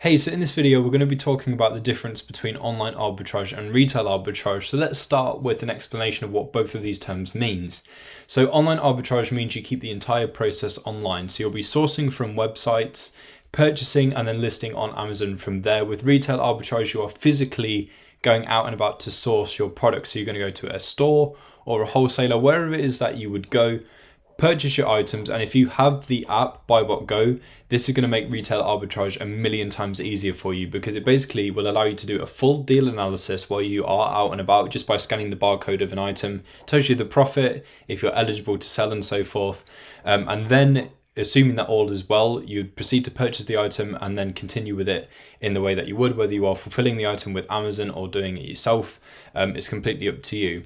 Hey, so in this video, we're going to be talking about the difference between online arbitrage and retail arbitrage. So let's start with an explanation of what both of these terms means. So online arbitrage means you keep the entire process online. So you'll be sourcing from websites, purchasing and then listing on Amazon from there. With retail arbitrage, you are physically going out and about to source your product. So you're going to go to a store or a wholesaler, wherever it is that you would go, purchase your items, and if you have the app BuyBotGo, this is going to make retail arbitrage a million times easier for you, because it basically will allow you to do a full deal analysis while you are out and about just by scanning the barcode of an item. It tells you the profit, if you're eligible to sell, and so forth. And then, assuming that all is well, you'd proceed to purchase the item and then continue with it in the way that you would, whether you are fulfilling the item with Amazon or doing it yourself. It's completely up to you.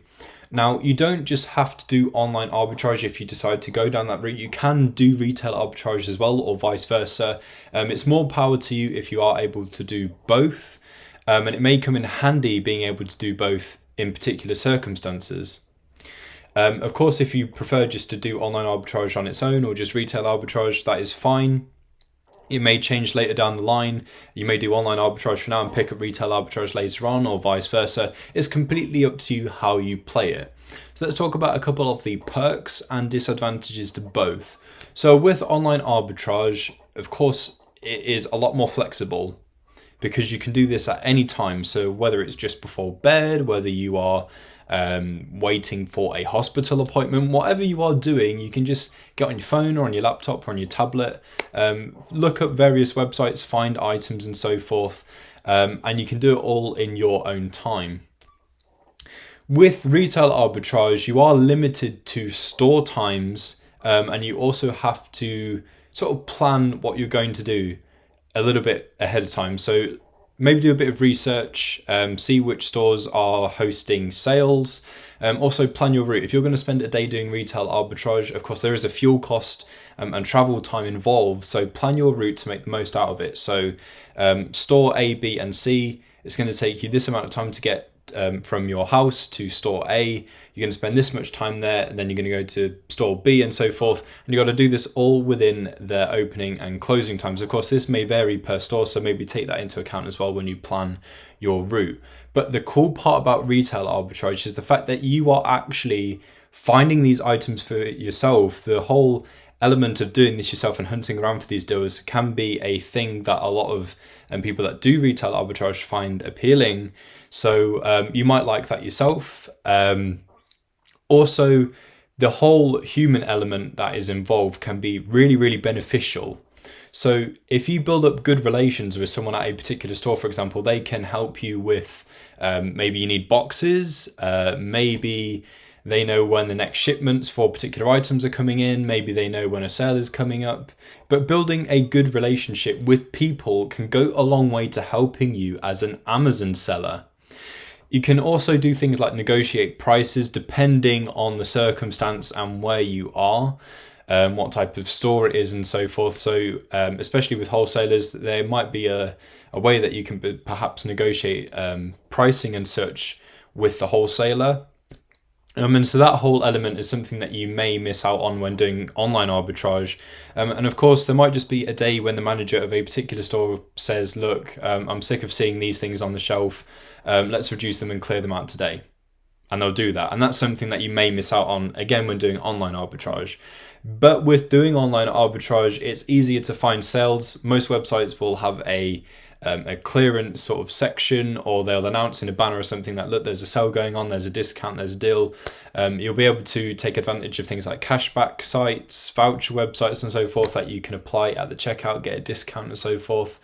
Now, you don't just have to do online arbitrage if you decide to go down that route. You can do retail arbitrage as well, or vice versa. It's more power to you if you are able to do both. And it may come in handy being able to do both in particular circumstances. Of course, if you prefer just to do online arbitrage on its own or just retail arbitrage, that is fine. It may change later down the line. You may do online arbitrage for now and pick up retail arbitrage later on, or vice versa. It's completely up to you how you play it. So let's talk about a couple of the perks and disadvantages to both. So with online arbitrage, of course, it is a lot more flexible because you can do this at any time. So whether it's just before bed, whether you are waiting for a hospital appointment, whatever you are doing, you can just get on your phone or on your laptop or on your tablet, look up various websites, find items and so forth, and you can do it all in your own time. With retail arbitrage, you are limited to store times, and you also have to sort of plan what you're going to do a little bit ahead of time. So maybe do a bit of research, see which stores are hosting sales. Also plan your route. If you're going to spend a day doing retail arbitrage, of course, there is a fuel cost and travel time involved. So plan your route to make the most out of it. So store A, B, and C, it's going to take you this amount of time to get from your house to store A. You're going to spend this much time there, and then you're going to go to store B and so forth. And you've got to do this all within their opening and closing times. Of course, this may vary per store, so maybe take that into account as well when you plan your route. But the cool part about retail arbitrage is the fact that you are actually finding these items for yourself. The whole element of doing this yourself and hunting around for these deals can be a thing that a lot of people that do retail arbitrage find appealing. So you might like that yourself. Also, the whole human element that is involved can be really, really beneficial. So if you build up good relations with someone at a particular store, for example, they can help you with maybe you need boxes, maybe they know when the next shipments for particular items are coming in. Maybe they know when a sale is coming up. But building a good relationship with people can go a long way to helping you as an Amazon seller. You can also do things like negotiate prices depending on the circumstance and where you are, what type of store it is and so forth. So especially with wholesalers, there might be a way that you can perhaps negotiate pricing and such with the wholesaler. And so that whole element is something that you may miss out on when doing online arbitrage. And of course, there might just be a day when the manager of a particular store says, look, I'm sick of seeing these things on the shelf. Let's reduce them and clear them out today. And they'll do that. And that's something that you may miss out on, again, when doing online arbitrage. But with doing online arbitrage, it's easier to find sales. Most websites will have a clearance sort of section, or they'll announce in a banner or something that, look, there's a sale going on, there's a discount, there's a deal. You'll be able to take advantage of things like cashback sites, voucher websites and so forth that you can apply at the checkout, get a discount and so forth.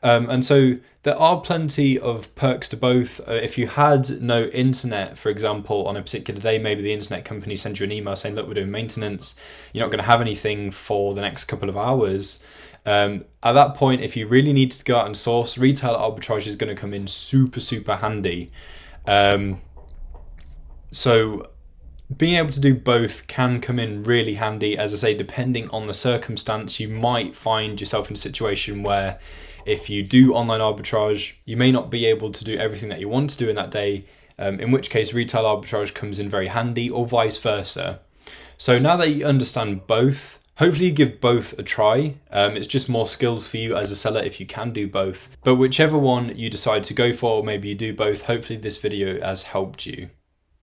And so there are plenty of perks to both. If you had no internet, for example, on a particular day, maybe the internet company sends you an email saying, look, we're doing maintenance, you're not going to have anything for the next couple of hours. At that point, if you really need to go out and source, retail arbitrage is going to come in super, super handy. So being able to do both can come in really handy. As I say, depending on the circumstance, you might find yourself in a situation where if you do online arbitrage, you may not be able to do everything that you want to do in that day, in which case retail arbitrage comes in very handy, or vice versa. So now that you understand both, Hopefully you give both a try. It's just more skills for you as a seller if you can do both. But whichever one you decide to go for, maybe you do both, hopefully this video has helped you.